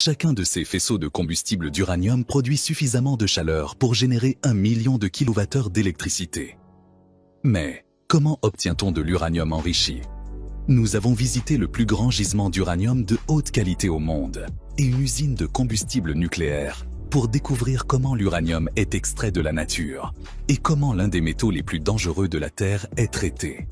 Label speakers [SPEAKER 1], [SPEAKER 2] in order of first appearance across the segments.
[SPEAKER 1] Chacun de ces faisceaux de combustible d'uranium produit suffisamment de chaleur pour générer 1 million de kWh d'électricité. Mais comment obtient-on de l'uranium enrichi? Nous avons visité le plus grand gisement d'uranium de haute qualité au monde et une usine de combustible nucléaire pour découvrir comment l'uranium est extrait de la nature et comment l'un des métaux les plus dangereux de la Terre est traité.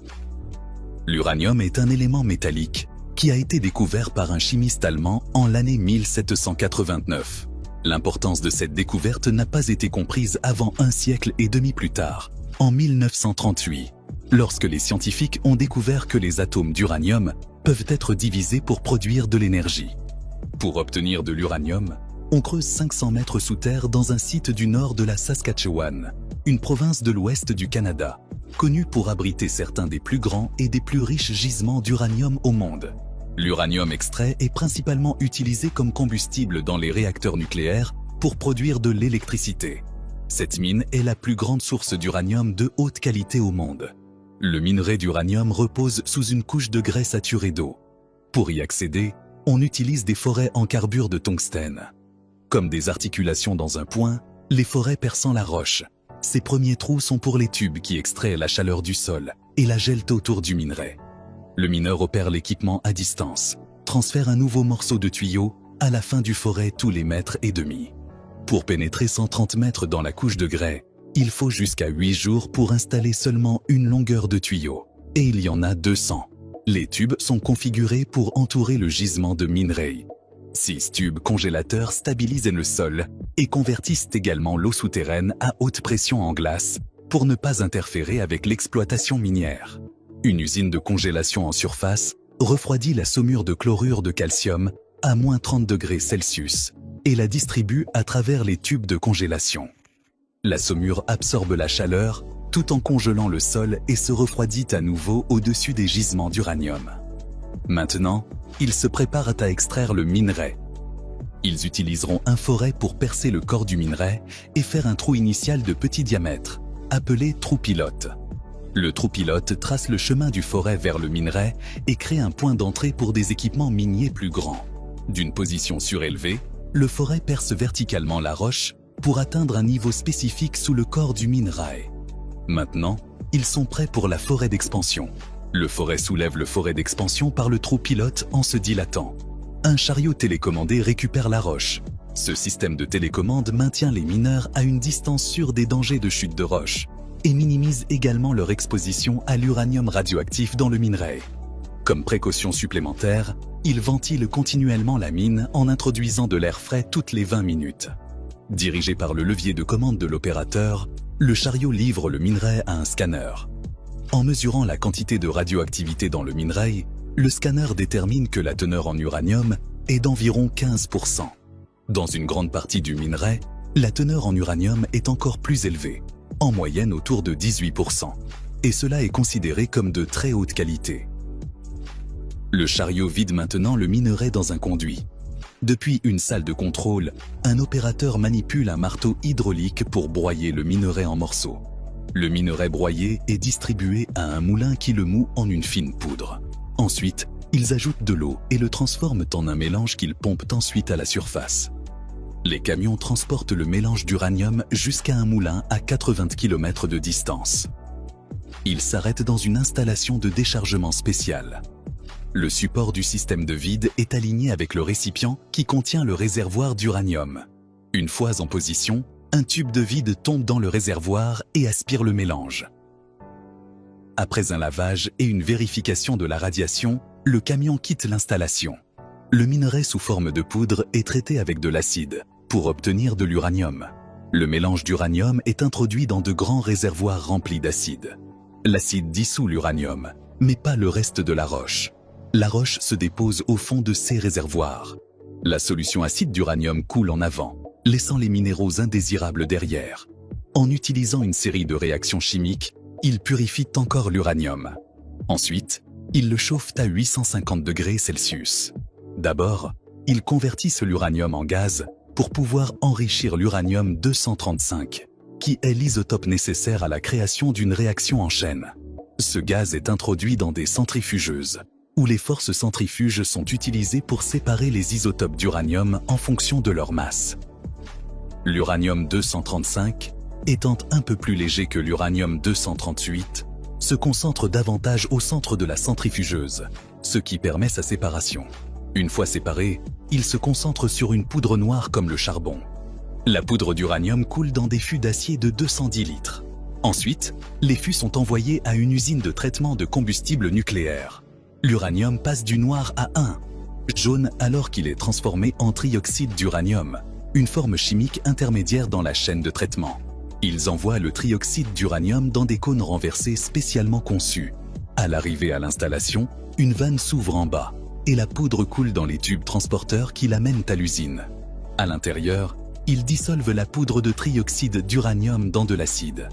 [SPEAKER 1] L'uranium est un élément métallique qui a été découvert par un chimiste allemand en l'année 1789. L'importance de cette découverte n'a pas été comprise avant 1 siècle et demi plus tard, en 1938, lorsque les scientifiques ont découvert que les atomes d'uranium peuvent être divisés pour produire de l'énergie. Pour obtenir de l'uranium, on creuse 500 mètres sous terre dans un site du nord de la Saskatchewan, une province de l'ouest du Canada, connue pour abriter certains des plus grands et des plus riches gisements d'uranium au monde. L'uranium extrait est principalement utilisé comme combustible dans les réacteurs nucléaires pour produire de l'électricité. Cette mine est la plus grande source d'uranium de haute qualité au monde. Le minerai d'uranium repose sous une couche de grès saturé d'eau. Pour y accéder, on utilise des forêts en carbure de tungstène. Comme des articulations dans un point, les forêts perçant la roche. Ces premiers trous sont pour les tubes qui extraient la chaleur du sol et la gèlent autour du minerai. Le mineur opère l'équipement à distance, transfère un nouveau morceau de tuyau à la fin du forêt tous les mètres et demi. Pour pénétrer 130 mètres dans la couche de grès, il faut jusqu'à 8 jours pour installer seulement une longueur de tuyau, et il y en a 200. Les tubes sont configurés pour entourer le gisement de minerai. 6 tubes congélateurs stabilisent le sol et convertissent également l'eau souterraine à haute pression en glace pour ne pas interférer avec l'exploitation minière. Une usine de congélation en surface refroidit la saumure de chlorure de calcium à moins 30 degrés Celsius et la distribue à travers les tubes de congélation. La saumure absorbe la chaleur tout en congelant le sol et se refroidit à nouveau au-dessus des gisements d'uranium. Maintenant, ils se préparent à extraire le minerai. Ils utiliseront un forêt pour percer le corps du minerai et faire un trou initial de petit diamètre, appelé trou pilote. Le trou pilote trace le chemin du forêt vers le minerai et crée un point d'entrée pour des équipements miniers plus grands. D'une position surélevée, le forêt perce verticalement la roche pour atteindre un niveau spécifique sous le corps du minerai. Maintenant, ils sont prêts pour la forêt d'expansion. Le forêt soulève le forêt d'expansion par le trou pilote en se dilatant. Un chariot télécommandé récupère la roche. Ce système de télécommande maintient les mineurs à une distance sûre des dangers de chute de roche et minimise également leur exposition à l'uranium radioactif dans le minerai. Comme précaution supplémentaire, ils ventilent continuellement la mine en introduisant de l'air frais toutes les 20 minutes. Dirigé par le levier de commande de l'opérateur, le chariot livre le minerai à un scanner. En mesurant la quantité de radioactivité dans le minerai, le scanner détermine que la teneur en uranium est d'environ 15%. Dans une grande partie du minerai, la teneur en uranium est encore plus élevée, en moyenne autour de 18%, et cela est considéré comme de très haute qualité. Le chariot vide maintenant le minerai dans un conduit. Depuis une salle de contrôle, un opérateur manipule un marteau hydraulique pour broyer le minerai en morceaux. Le minerai broyé est distribué à un moulin qui le moud en une fine poudre. Ensuite, ils ajoutent de l'eau et le transforment en un mélange qu'ils pompent ensuite à la surface. Les camions transportent le mélange d'uranium jusqu'à un moulin à 80 km de distance. Ils s'arrêtent dans une installation de déchargement spéciale. Le support du système de vide est aligné avec le récipient qui contient le réservoir d'uranium. Une fois en position, un tube de vide tombe dans le réservoir et aspire le mélange. Après un lavage et une vérification de la radiation, le camion quitte l'installation. Le minerai sous forme de poudre est traité avec de l'acide pour obtenir de l'uranium. Le mélange d'uranium est introduit dans de grands réservoirs remplis d'acide. L'acide dissout l'uranium, mais pas le reste de la roche. La roche se dépose au fond de ces réservoirs. La solution acide d'uranium coule en avant, laissant les minéraux indésirables derrière. En utilisant une série de réactions chimiques, ils purifient encore l'uranium. Ensuite, ils le chauffent à 850 degrés Celsius. D'abord, ils convertissent l'uranium en gaz pour pouvoir enrichir l'uranium-235, qui est l'isotope nécessaire à la création d'une réaction en chaîne. Ce gaz est introduit dans des centrifugeuses, où les forces centrifuges sont utilisées pour séparer les isotopes d'uranium en fonction de leur masse. L'uranium-235, étant un peu plus léger que l'uranium-238, se concentre davantage au centre de la centrifugeuse, ce qui permet sa séparation. Une fois séparé, il se concentre sur une poudre noire comme le charbon. La poudre d'uranium coule dans des fûts d'acier de 210 litres. Ensuite, les fûts sont envoyés à une usine de traitement de combustible nucléaire. L'uranium passe du noir à un jaune alors qu'il est transformé en trioxyde d'uranium, une forme chimique intermédiaire dans la chaîne de traitement. Ils envoient le trioxyde d'uranium dans des cônes renversés spécialement conçus. À l'arrivée à l'installation, une vanne s'ouvre en bas et la poudre coule dans les tubes transporteurs qui l'amènent à l'usine. À l'intérieur, ils dissolvent la poudre de trioxyde d'uranium dans de l'acide.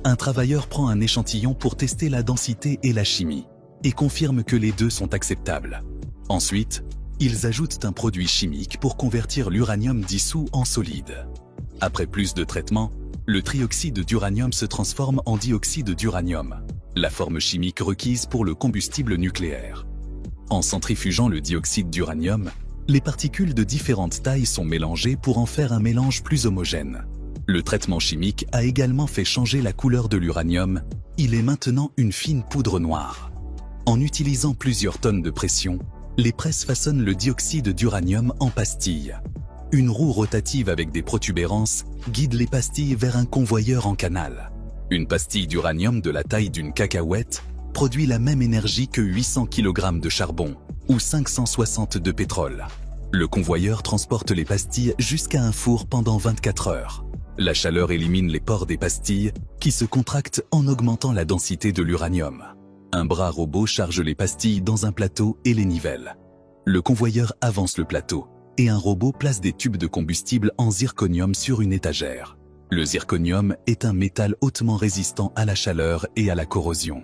[SPEAKER 1] Un travailleur prend un échantillon pour tester la densité et la chimie et confirme que les deux sont acceptables. Ensuite, ils ajoutent un produit chimique pour convertir l'uranium dissous en solide. Après plus de traitement, le trioxyde d'uranium se transforme en dioxyde d'uranium, la forme chimique requise pour le combustible nucléaire. En centrifugeant le dioxyde d'uranium, les particules de différentes tailles sont mélangées pour en faire un mélange plus homogène. Le traitement chimique a également fait changer la couleur de l'uranium. Il est maintenant une fine poudre noire. En utilisant plusieurs tonnes de pression, les presses façonnent le dioxyde d'uranium en pastilles. Une roue rotative avec des protubérances guide les pastilles vers un convoyeur en canal. Une pastille d'uranium de la taille d'une cacahuète produit la même énergie que 800 kg de charbon ou 560 de pétrole. Le convoyeur transporte les pastilles jusqu'à un four pendant 24 heures. La chaleur élimine les pores des pastilles qui se contractent en augmentant la densité de l'uranium. Un bras robot charge les pastilles dans un plateau et les nivelle. Le convoyeur avance le plateau et un robot place des tubes de combustible en zirconium sur une étagère. Le zirconium est un métal hautement résistant à la chaleur et à la corrosion.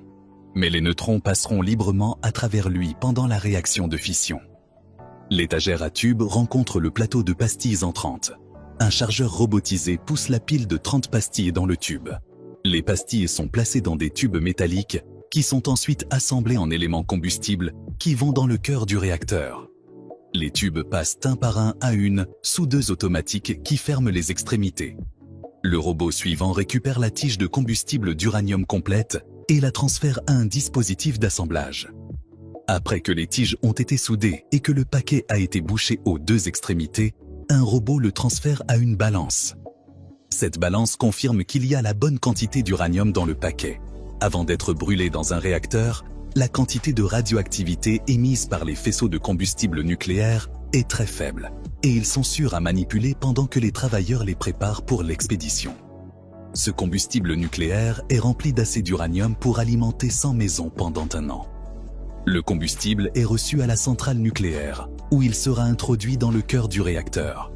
[SPEAKER 1] Mais les neutrons passeront librement à travers lui pendant la réaction de fission. L'étagère à tubes rencontre le plateau de pastilles entrantes. Un chargeur robotisé pousse la pile de 30 pastilles dans le tube. Les pastilles sont placées dans des tubes métalliques qui sont ensuite assemblés en éléments combustibles qui vont dans le cœur du réacteur. Les tubes passent un par un à une soudeuse automatique qui ferme les extrémités. Le robot suivant récupère la tige de combustible d'uranium complète et la transfère à un dispositif d'assemblage. Après que les tiges ont été soudées et que le paquet a été bouché aux deux extrémités, un robot le transfère à une balance. Cette balance confirme qu'il y a la bonne quantité d'uranium dans le paquet. Avant d'être brûlé dans un réacteur, la quantité de radioactivité émise par les faisceaux de combustible nucléaire est très faible, et ils sont sûrs à manipuler pendant que les travailleurs les préparent pour l'expédition. Ce combustible nucléaire est rempli d'assez d'uranium pour alimenter 100 maisons pendant un an. Le combustible est reçu à la centrale nucléaire, où il sera introduit dans le cœur du réacteur.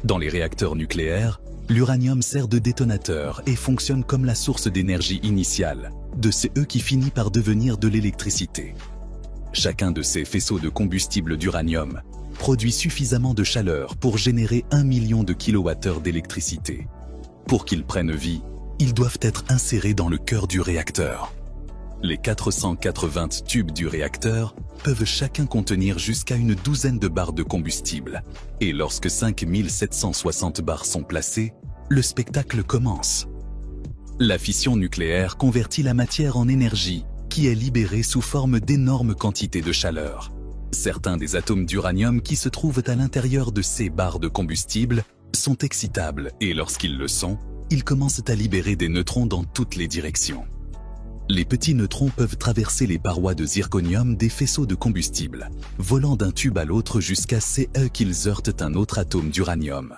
[SPEAKER 1] Dans les réacteurs nucléaires, l'uranium sert de détonateur et fonctionne comme la source d'énergie initiale, de CE qui finit par devenir de l'électricité. Chacun de ces faisceaux de combustible d'uranium produit suffisamment de chaleur pour générer 1 million de kWh d'électricité. Pour qu'ils prennent vie, ils doivent être insérés dans le cœur du réacteur. Les 480 tubes du réacteur peuvent chacun contenir jusqu'à une douzaine de barres de combustible. Et lorsque 5760 barres sont placées, le spectacle commence. La fission nucléaire convertit la matière en énergie qui est libérée sous forme d'énormes quantités de chaleur. Certains des atomes d'uranium qui se trouvent à l'intérieur de ces barres de combustible sont excitables et lorsqu'ils le sont, ils commencent à libérer des neutrons dans toutes les directions. Les petits neutrons peuvent traverser les parois de zirconium des faisceaux de combustible, volant d'un tube à l'autre jusqu'à ce qu'ils heurtent un autre atome d'uranium.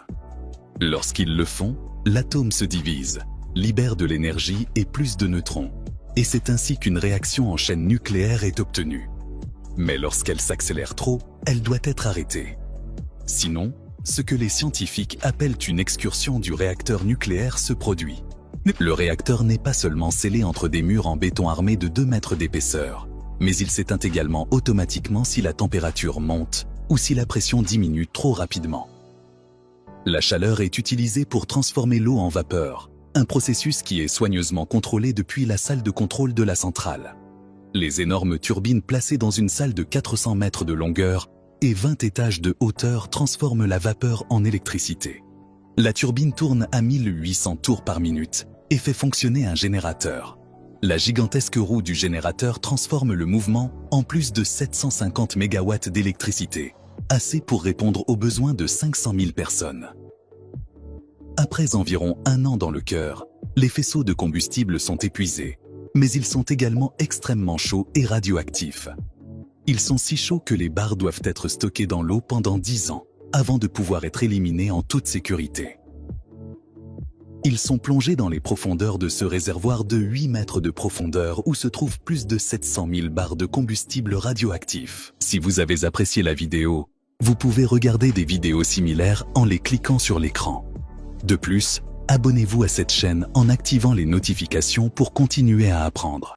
[SPEAKER 1] Lorsqu'ils le font, l'atome se divise, libère de l'énergie et plus de neutrons, et c'est ainsi qu'une réaction en chaîne nucléaire est obtenue. Mais lorsqu'elle s'accélère trop, elle doit être arrêtée. Sinon, ce que les scientifiques appellent une excursion du réacteur nucléaire se produit. Le réacteur n'est pas seulement scellé entre des murs en béton armé de 2 mètres d'épaisseur, mais il s'éteint également automatiquement si la température monte ou si la pression diminue trop rapidement. La chaleur est utilisée pour transformer l'eau en vapeur, un processus qui est soigneusement contrôlé depuis la salle de contrôle de la centrale. Les énormes turbines placées dans une salle de 400 mètres de longueur et 20 étages de hauteur transforment la vapeur en électricité. La turbine tourne à 1800 tours par minute et fait fonctionner un générateur. La gigantesque roue du générateur transforme le mouvement en plus de 750 MW d'électricité, assez pour répondre aux besoins de 500 000 personnes. Après environ 1 an dans le cœur, les faisceaux de combustible sont épuisés, mais ils sont également extrêmement chauds et radioactifs. Ils sont si chauds que les barres doivent être stockées dans l'eau pendant 10 ans, avant de pouvoir être éliminés en toute sécurité. Ils sont plongés dans les profondeurs de ce réservoir de 8 mètres de profondeur où se trouvent plus de 700 000 barres de combustible radioactif. Si vous avez apprécié la vidéo, vous pouvez regarder des vidéos similaires en les cliquant sur l'écran. De plus, abonnez-vous à cette chaîne en activant les notifications pour continuer à apprendre.